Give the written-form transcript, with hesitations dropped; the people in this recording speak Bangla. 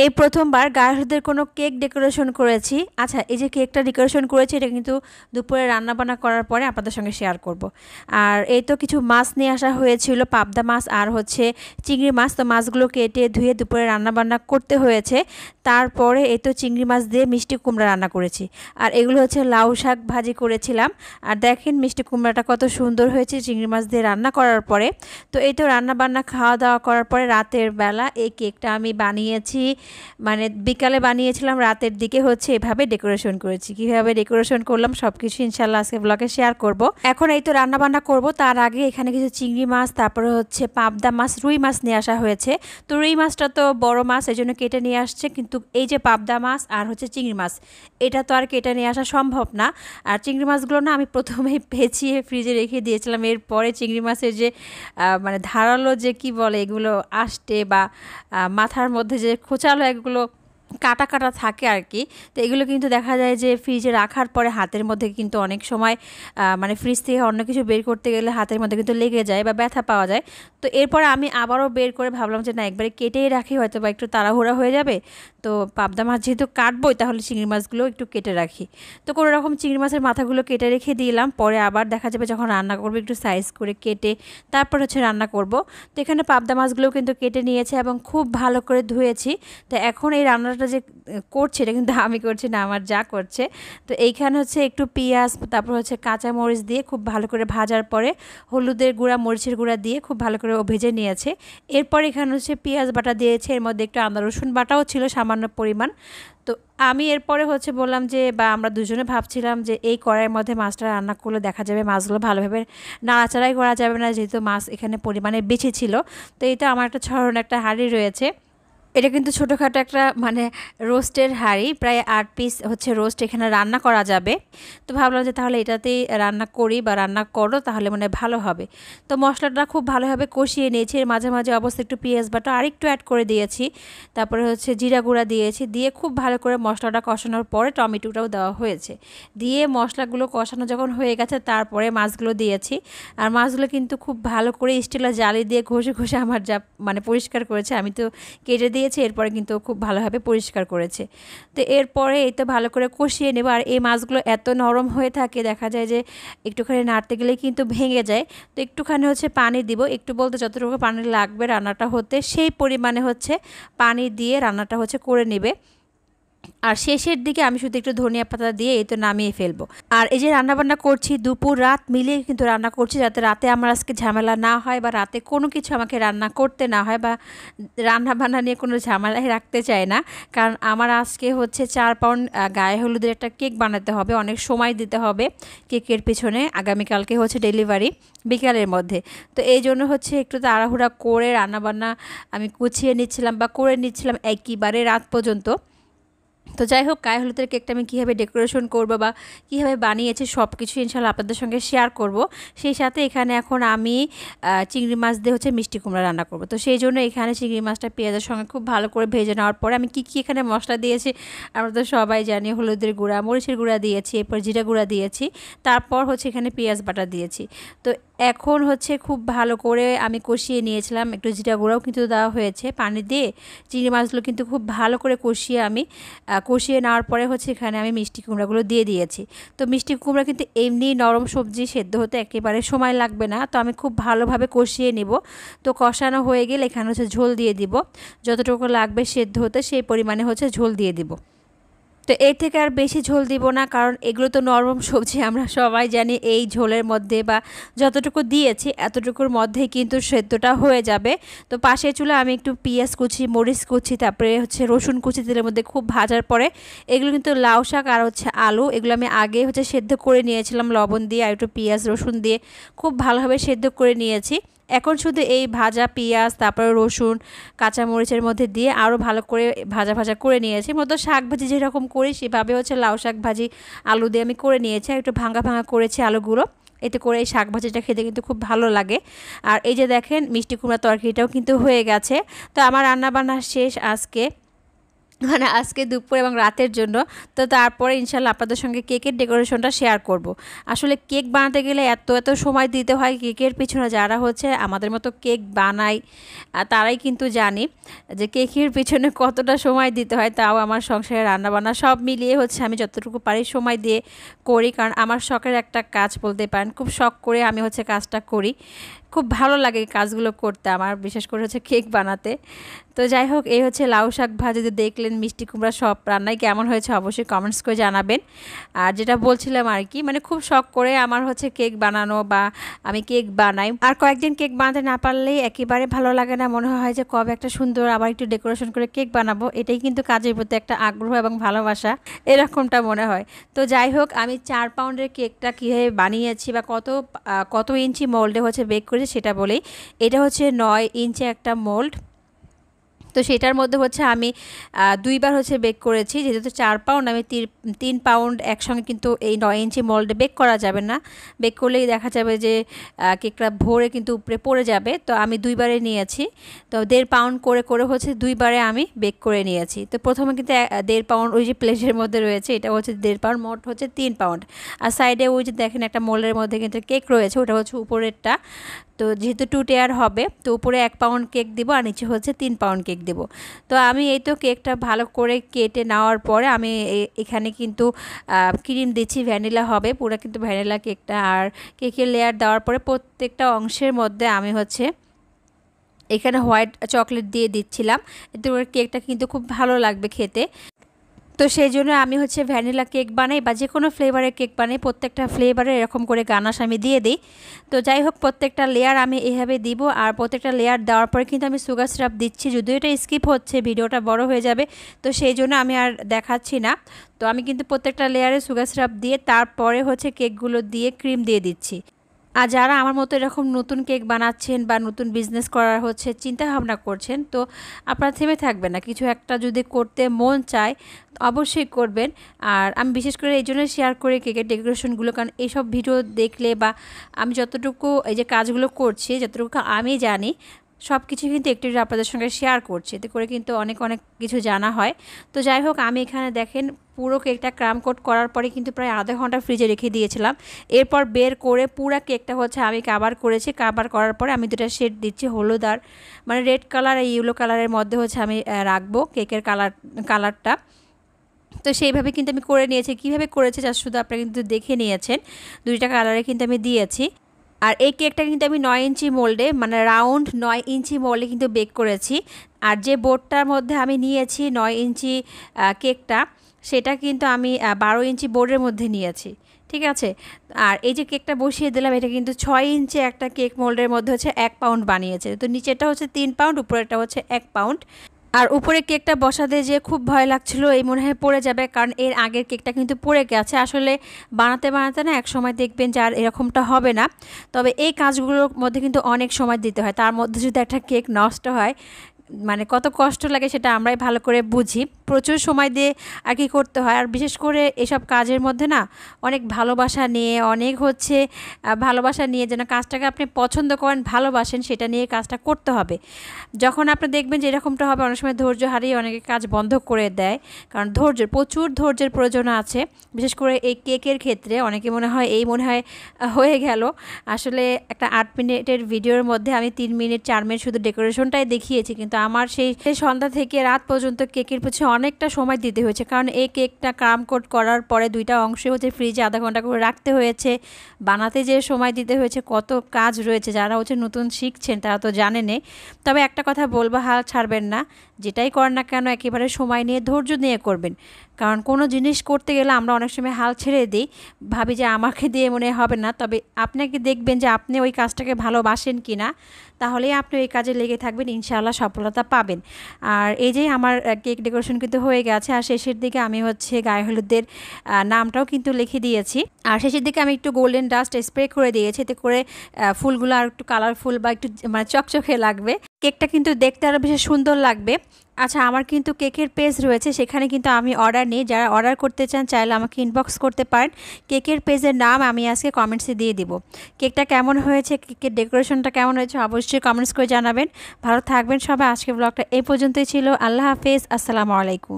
এই প্রথমবার গায়ে হলুদের কোনো কেক ডেকোরেশন করেছি। আচ্ছা, এই যে কেকটা ডেকোরেশন করেছি এটা কিন্তু দুপুরে রান্নাবান্না করার পরে আপনাদের সঙ্গে শেয়ার করব। আর এই তো কিছু মাছ নিয়ে আসা হয়েছিল, পাবদা মাছ আর হচ্ছে চিংড়ি মাছ। তো মাছগুলো কেটে ধুয়ে দুপুরে রান্নাবান্না করতে হয়েছে। তারপরে এই তো চিংড়ি মাছ দিয়ে মিষ্টি কুমড়া রান্না করেছি। আর এগুলো হচ্ছে লাউ শাক ভাজি করেছিলাম। আর দেখেন মিষ্টি কুমড়াটা কত সুন্দর হয়েছে চিংড়ি মাছ দিয়ে রান্না করার পরে। তো এই তো রান্নাবান্না খাওয়া দাওয়া করার পরে রাতের বেলা এই কেকটা আমি বানিয়েছি। মানে বিকালে বানিয়েছিলাম, রাতের দিকে হচ্ছে এভাবে ডেকোরেশন করেছি। কিভাবে ডেকোরেশন করলাম সবকিছু ইনশাল্লাহ আজকে ব্লগে শেয়ার করব। এখন এই তো রান্না বান্না করব, তার আগে এখানে কিছু চিংড়ি মাছ, তারপরে হচ্ছে পাবদা মাছ, রুই মাছ নিয়ে আসা হয়েছে। তো রুই মাছটা তো বড় মাছ, এই জন্য কেটে নিয়ে আসছে, কিন্তু এই যে পাবদা মাছ আর হচ্ছে চিংড়ি মাছ এটা তো আর কেটে নিয়ে আসা সম্ভব না। আর চিংড়ি মাছগুলো না আমি প্রথমেই পেঁচিয়ে ফ্রিজে রেখে দিয়েছিলাম। এরপরে চিংড়ি মাছের যে মানে ধারালো যে কি বলে এগুলো আষ্টে বা মাথার মধ্যে যে খোঁচালো এগুলো কাটা কাটা থাকে আর কি। তো এগুলো কিন্তু দেখা যায় যে ফ্রিজে রাখার পরে হাতের মধ্যে কিন্তু অনেক সময় মানে ফ্রিজ থেকে অন্য কিছু বের করতে গেলে হাতের মধ্যে কিন্তু লেগে যায় বা ব্যথা পাওয়া যায়। তো এরপর আমি আবারও বের করে ভাবলাম যে না, একবারে কেটেই রাখি, হয়তো বা একটু তাড়াহুড়া হয়ে যাবে। তো পাবদা মাছ যেহেতু কাটবোই তাহলে চিংড়ি মাছগুলো একটু কেটে রাখি। তো কোনো রকম চিংড়ি মাছের মাথাগুলো কেটে রেখে দিলাম, পরে আবার দেখা যাবে যখন রান্না করবো একটু সাইজ করে কেটে তারপর হচ্ছে রান্না করব। তো এখানে পাবদা মাছগুলোও কিন্তু কেটে নিয়েছে এবং খুব ভালো করে ধুয়েছি। তো এখন এই রান্নাটা যে করছে এটা কিন্তু আমি করছি না, আমার যা করছে। তো এইখানে হচ্ছে একটু পেঁয়াজ, তারপর হচ্ছে কাঁচা মরিচ দিয়ে খুব ভালো করে ভাজার পরে হলুদের গুঁড়া, মরিচের গুঁড়া দিয়ে খুব ভালো করে ও ভেজে নিয়েছে। এরপর এখানে হচ্ছে পেঁয়াজ বাটা দিয়েছে, এর মধ্যে একটু আদা রসুন বাটাও ছিল সামান্য পরিমাণ। তো আমি এরপরে হচ্ছে বললাম যে, বা আমরা দুজনে ভাবছিলাম যে এই কড়াইয়ের মধ্যে মাছটা রান্না করলে দেখা যাবে মাছগুলো ভালোভাবে নাড়াচাড়াই করা যাবে না, যেহেতু মাছ এখানে পরিমাণে বেশি ছিল। তো এই তো আমার একটা ছড়ানো একটা হাঁড়ি রয়েছে। এটা কিন্তু ছোটোখাটো একটা মানে রোস্টের হাঁড়ি, প্রায় 8 পিস হচ্ছে রোস্ট এখানে রান্না করা যাবে। তো ভাবলাম যে তাহলে এটাতেই রান্না করি বা রান্না করো, তাহলে মানে ভালো হবে। তো মশলাটা খুব ভালোভাবে কষিয়ে নিয়েছি, এর মাঝে মাঝে অবশ্যই একটু পেঁয়াজ বাটা আরেকটু অ্যাড করে দিয়েছি। তারপরে হচ্ছে জিরা গুঁড়া দিয়েছি, দিয়ে খুব ভালো করে মশলাটা কষানোর পরে টমেটোটাও দেওয়া হয়েছে। দিয়ে মশলাগুলো কষানো যখন হয়ে গেছে তারপরে মাছগুলো দিয়েছি। আর মাছগুলো কিন্তু খুব ভালো করে স্টিলের জালি দিয়ে ঘষে ঘষে আমার যা মানে পরিষ্কার করেছে, আমি তো কেটে দিয়েছে, এরপরে কিন্তু খুব ভালোভাবে পরিষ্কার করেছে। তো এরপরে এই তো ভালো করে কষিয়ে নেব। আর এই মাছগুলো এত নরম হয়ে থাকে, দেখা যায় যে একটুখানি নাড়তে গেলেই কিন্তু ভেঙে যায়। তো একটুখানি হচ্ছে পানি দিব, একটু বলতে যতটুকু পানি লাগবে রান্নাটা হতে সেই পরিমাণে হচ্ছে পানি দিয়ে রান্নাটা হচ্ছে করে নেবে। আর শেষের দিকে আমি শুধু একটু ধনিয়া পাতা দিয়ে এই তো নামিয়ে ফেলবো। আর এই যে রান্নাবান্না করছি দুপুর রাত মিলিয়ে কিন্তু রান্না করছি, যাতে রাতে আমার আজকে ঝামেলা না হয় বা রাতে কোনো কিছু আমাকে রান্না করতে না হয়, বা রান্না বান্না নিয়ে কোনো ঝামেলাই রাখতে চাই না। কারণ আমার আজকে হচ্ছে 4 পাউন্ড গায়ে হলুদের একটা কেক বানাতে হবে, অনেক সময় দিতে হবে কেকের পিছনে। আগামীকালকে হচ্ছে ডেলিভারি বিকালের মধ্যে। তো এই জন্য হচ্ছে একটু তাড়াহুড়া করে রান্নাবান্না আমি গুছিয়ে নিচ্ছিলাম বা করে নিচ্ছিলাম একেবারে রাত পর্যন্ত। তো যাই হোক, গায়ে হলুদের কেকটা আমি কীভাবে ডেকোরেশন করব বা কীভাবে বানিয়েছি সব কিছু ইনশাল্লাহ আপনাদের সঙ্গে শেয়ার করব। সেই সাথে এখানে এখন আমি চিংড়ি মাছ দিয়ে হচ্ছে মিষ্টি কুমড়া রান্না করব। তো সেই জন্য এখানে চিংড়ি মাছটা পেঁয়াজের সঙ্গে খুব ভালো করে ভেজে নেওয়ার পরে আমি কী এখানে মশলা দিয়েছি আমরা তো সবাই জানি। হলুদের গুঁড়া, মরিচের গুঁড়া দিয়েছি, এরপর জিরা গুঁড়া দিয়েছি, তারপর হচ্ছে এখানে পেঁয়াজ বাটা দিয়েছি। তো এখন হচ্ছে খুব ভালো করে আমি কষিয়ে নিয়েছিলাম, একটু জিরা গুঁড়াও কিন্তু দেওয়া হয়েছে পানি দিয়ে। চিংড়ি মাছগুলো কিন্তু খুব ভালো করে কষিয়ে আমি কষিয়ে নেওয়ার পরে হচ্ছে এখানে আমি মিষ্টি কুমড়াগুলো দিয়ে দিয়েছি। তো মিষ্টি কুমড়া কিন্তু এমনি নরম সবজি, সেদ্ধ হতে একেবারে সময় লাগবে না। তো আমি খুব ভালোভাবে কষিয়ে নিব। তো কষানো হয়ে গেলে এখানে হচ্ছে ঝোল দিয়ে দিব, যতটুকু লাগবে সেদ্ধ হতে সেই পরিমাণে হচ্ছে ঝোল দিয়ে দিব। তো এর থেকে আর বেশি ঝোল দিব না, কারণ এগুলো তো নরম সবজি, আমরা সবাই জানি এই ঝোলের মধ্যে বা যতটুকু দিয়েছি এতটুকুর মধ্যেই কিন্তু সেদ্ধটা হয়ে যাবে। তো পাশের চুলা আমি একটু পেঁয়াজ কুচি, মরিচ কুচি, তারপরে হচ্ছে রসুন কুচি তেলের মধ্যে খুব ভাজার পরে এগুলো কিন্তু লাউ শাক আর হচ্ছে আলু, এগুলো আমি আগে হচ্ছে সেদ্ধ করে নিয়েছিলাম লবণ দিয়ে আর একটু পেঁয়াজ রসুন দিয়ে খুব ভালোভাবে সেদ্ধ করে নিয়েছি। এখন শুধু এই ভাজা পেঁয়াজ, তারপরে রসুন, কাঁচামরিচের মধ্যে দিয়ে আরও ভালো করে ভাজা ভাজা করে নিয়েছি। মূলত শাক ভাজি যেরকম করি সেভাবে হচ্ছে লাউ শাক ভাজি আলু দিয়ে আমি করে নিয়েছি, আর একটু ভাঙা ভাঙা করেছি আলুগুলো। এতে করে এই শাক ভাজিটা খেতে কিন্তু খুব ভালো লাগে। আর এই যে দেখেন মিষ্টি কুমড়া তরকারিটাও কিন্তু হয়ে গেছে। তো আমার রান্নাবান্না শেষ আজকে। মানে আজকে দুপুর এবং রাতের জন্য। তো তারপরে ইনশাল্লাহ আপনাদের সঙ্গে কেকের ডেকোরেশনটা শেয়ার করব। আসলে কেক বানাতে গেলে এত সময় দিতে হয় কেকের পিছনে। যারা হচ্ছে আমাদের মতো কেক বানায় তারাই কিন্তু জানি যে কেকের পিছনে কতটা সময় দিতে হয়। তাও আমার সংসারে রান্নাবান্না সব মিলিয়ে হচ্ছে আমি যতটুকু পারি সময় দিয়ে করি, কারণ আমার শখের একটা কাজ বলতে পারেন। খুব শখ করে আমি হচ্ছে কাজটা করি, খুব ভালো লাগে কাজগুলো করতে আমার, বিশেষ করে হচ্ছে কেক বানাতে। তো যাই হোক, এই হচ্ছে লাউ শাক ভাজি। যে দেখলেন মিষ্টি কুমড়া সব রান্নাই কেমন হয়েছে অবশ্যই কমেন্টস করে জানাবেন। আর যেটা বলছিলাম আর কি, মানে খুব শখ করে আমার হচ্ছে কেক বানানো, বা আমি কেক বানাই। আর কয়েকদিন কেক বানাতে না পারলেই একেবারে ভালো লাগে না, মনে হয় যে কবে একটা সুন্দর আবার একটু ডেকোরেশন করে কেক বানাবো। এটাই কিন্তু কাজের প্রতি একটা আগ্রহ এবং ভালোবাসা, এরকমটা মনে হয়। তো যাই হোক, আমি 4 পাউন্ডের কেকটা কীভাবে বানিয়েছি বা কত ইঞ্চি মোল্ডে হচ্ছে বেক করেছি সেটা বলেই। এটা হচ্ছে 9 ইঞ্চি একটা মোল্ড। তো সেটার মধ্যে হচ্ছে আমি 2বার হচ্ছে বেক করেছি। যেহেতু 4 পাউন্ড, আমি 3 পাউন্ড একসঙ্গে কিন্তু এই 9 ইঞ্চি মোল্ডে বেক করা যাবে না। বেক করলেই দেখা যাবে যে কেকটা ভরে কিন্তু উপরে পড়ে যাবে। তো আমি 2বারে নিয়েছি। তো 1.5 পাউন্ড করে হচ্ছে 2বারে আমি বেক করে নিয়েছি। তো প্রথমে কিন্তু 1.5 পাউন্ড ওই যে প্লেটের মধ্যে রয়েছে, এটা হচ্ছে 1.5 পাউন্ড, মোট হচ্ছে 3 পাউন্ড। আর সাইডে ওই যে দেখেন একটা মোল্ডের মধ্যে কিন্তু কেক রয়েছে, ওটা হচ্ছে উপরেরটা। তো যেহেতু 2 টিয়ার হবে, তো উপরে 1 পাউন্ড কেক দিব আর নিচে হচ্ছে 3 পাউন্ড কেক দেব। তো আমি এই তো কেকটা ভালো করে কেটে নেওয়ার পরে আমি এখানে কিন্তু ক্রিম দিচ্ছি, ভ্যানিলা হবে পুরো কিন্তু ভ্যানিলা কেকটা। আর কেকের লেয়ার দেওয়ার পরে প্রত্যেকটা অংশের মধ্যে আমি হচ্ছে এখানে হোয়াইট চকলেট দিয়ে দিচ্ছিলাম, এতে করে কেকটা কিন্তু খুব ভালো লাগবে খেতে। তো সেই জন্য আমি হচ্ছে ভ্যানিলা কেক বানাই বা যে কোনো ফ্লেভারের কেক বানাই, প্রত্যেকটা ফ্লেভারে এরকম করে গানাশ আমি দিয়ে দিই। তো যাই হোক, প্রত্যেকটা লেয়ার আমি এভাবে দিব। আর প্রত্যেকটা লেয়ার দেওয়ার পরে কিন্তু আমি সুগার সিরাপ দিচ্ছি, যদিও এটা স্কিপ হচ্ছে, ভিডিওটা বড় হয়ে যাবে, তো সেই জন্য আমি আর দেখাচ্ছি না। তো আমি কিন্তু প্রত্যেকটা লেয়ারে সুগার সিরাপ দিয়ে তারপরে হচ্ছে কেকগুলো দিয়ে ক্রিম দিয়ে দিচ্ছি। আর যারা আমার মতো এরকম নতুন কেক বানাচ্ছেন বা নতুন বিজনেস করার হচ্ছে চিন্তা ভাবনা করছেন, তো আপনারা থেমে থাকবেন না, কিছু একটা যদি করতে মন চায় অবশ্যই করবেন। আর আমি বিশেষ করে এই জন্য শেয়ার করি কেকের ডেকোরেশনগুলো, কারণ এইসব ভিডিও দেখলে বা আমি যতটুকু এই যে কাজগুলো করছি, যতটুকু আমি জানি সব কিছু কিন্তু একটু আপনাদের সঙ্গে শেয়ার করছি, এতে করে কিন্তু অনেক কিছু জানা হয়। তো যাই হোক, আমি এখানে দেখেন পুরো কেকটা ক্রাম কোট করার পরে কিন্তু প্রায় আধা ঘন্টা ফ্রিজে রেখে দিয়েছিলাম। এরপর বের করে পুরো কেকটা হচ্ছে আমি কাভার করেছি। কাভার করার পরে আমি 2টা শেড দিচ্ছি, হলুদ আর মানে রেড কালার আর ইয়েলো কালারের মধ্যে হচ্ছে আমি রাখবো কেকের কালারটা। তো সেইভাবে কিন্তু আমি করে নিয়েছি। কীভাবে করেছি যা শুধু আপনারা কিন্তু দেখে নিয়েছেন, 2টা কালারে কিন্তু আমি দিয়েছি। আর এই কেকটা কিন্তু আমি 9 ইঞ্চি মোল্ডে, মানে রাউন্ড 9 ইঞ্চি মোল্ডে কিন্তু বেক করেছি। আর যে বোর্ডটার মধ্যে আমি নিয়েছি 9 ইঞ্চি কেকটা, সেটা কিন্তু আমি 12 ইঞ্চি বোর্ডের মধ্যে নিয়েছি, ঠিক আছে। আর এই যে কেকটা বসিয়ে দিলাম, এটা কিন্তু 6 ইঞ্চি একটা কেক মোল্ডের মধ্যে হচ্ছে 1 পাউন্ড বানিয়েছে। তো নিচেরটা হচ্ছে 3 পাউন্ড, উপরেরটা হচ্ছে 1 পাউন্ড। আর উপরে কেকটা বসাতে যে খুব ভয় লাগছিল, এই মনে হয় পড়ে যাবে, কারণ এর আগের কেকটা কিন্তু পড়ে গেছে। আসলে বানাতে না এক সময় দেখবেন যে আর এরকমটা হবে না। তবে এই কাজগুলোর মধ্যে কিন্তু অনেক সময় দিতে হয়, তার মধ্যে যদি একটা কেক নষ্ট হয় মানে কত কষ্ট লাগে সেটা আমরাই ভালো করে বুঝি। প্রচুর সময় দিয়ে আর কি করতে হয়। আর বিশেষ করে এসব কাজের মধ্যে না অনেক ভালোবাসা নিয়ে, অনেক হচ্ছে ভালোবাসা নিয়ে যেন কাজটাকে আপনি পছন্দ করেন, ভালোবাসেন, সেটা নিয়ে কাজটা করতে হবে। যখন আপনি দেখবেন যে এরকমটা হবে, অনেক সময় ধৈর্য হারিয়ে অনেকে কাজ বন্ধ করে দেয়, কারণ প্রচুর ধৈর্যের প্রয়োজন আছে। বিশেষ করে এই কেকের ক্ষেত্রে অনেকে মনে হয় হয়ে গেল। আসলে একটা 8 মিনিটের ভিডিওর মধ্যে আমি 3 মিনিট 4 মিনিট শুধু ডেকোরেশনটাই দেখিয়েছি, কিন্তু আমার সেই সন্ধ্যা থেকে রাত পর্যন্ত কেকের পিছনে অনেকটা সময় দিতে হয়েছে। কারণ এই কেকটা ক্রাম কোট করার পরে 2টা অংশে হচ্ছে ফ্রিজে আধা ঘন্টা করে রাখতে হয়েছে, বানাতে যে সময় দিতে হয়েছে, কত কাজ রয়েছে। যারা হচ্ছে নতুন শিখছেন তারা তো জানেনই। তবে একটা কথা বলবো, হাল ছাড়বেন না, যেটাই করেন না কেন একেবারে সময় নিয়ে ধৈর্য নিয়ে করবেন। কারণ কোনো জিনিস করতে গেলে আমরা অনেক সময় হাল ছেড়ে দিই, ভাবি যে আমাকে দিয়ে মনে হবে না। তবে আপনাকে দেখবেন যে আপনি ওই কাজটাকে ভালোবাসেন কি না, তাহলেই আপনি ওই কাজে লেগে থাকবেন, ইনশাআল্লাহ সফলতা পাবেন। আর এই যে আমার কেক ডেকোরেশন কিন্তু হয়ে গেছে। আর শেষের দিকে আমি হচ্ছে গায়ে হলুদের নামটাও কিন্তু লিখে দিয়েছি। আর শেষের দিকে আমি একটু গোল্ডেন ডাস্ট স্প্রে করে দিয়েছি, এতে করে ফুলগুলো আর একটু কালারফুল বা একটু মানে চকচকে লাগবে, কেকটা কিন্তু দেখতে আরও বেশি সুন্দর লাগবে। আচ্ছা, আমার কিন্তু কেকের পেজ রয়েছে, সেখানে কিন্তু আমি অর্ডার নিই। যারা অর্ডার করতে চান চাইলে আমাকে ইনবক্স করতে পারেন। কেকের পেজের নাম আমি আজকে কমেন্টসে দিয়ে দিব। কেকটা কেমন হয়েছে, কেকের ডেকোরেশনটা কেমন হয়েছে অবশ্যই কমেন্টস করে জানাবেন। ভালো থাকবেন সবাই। আজকে ব্লগটা এই পর্যন্তই ছিল। আল্লাহ হাফেজ, আসসালামু আলাইকুম।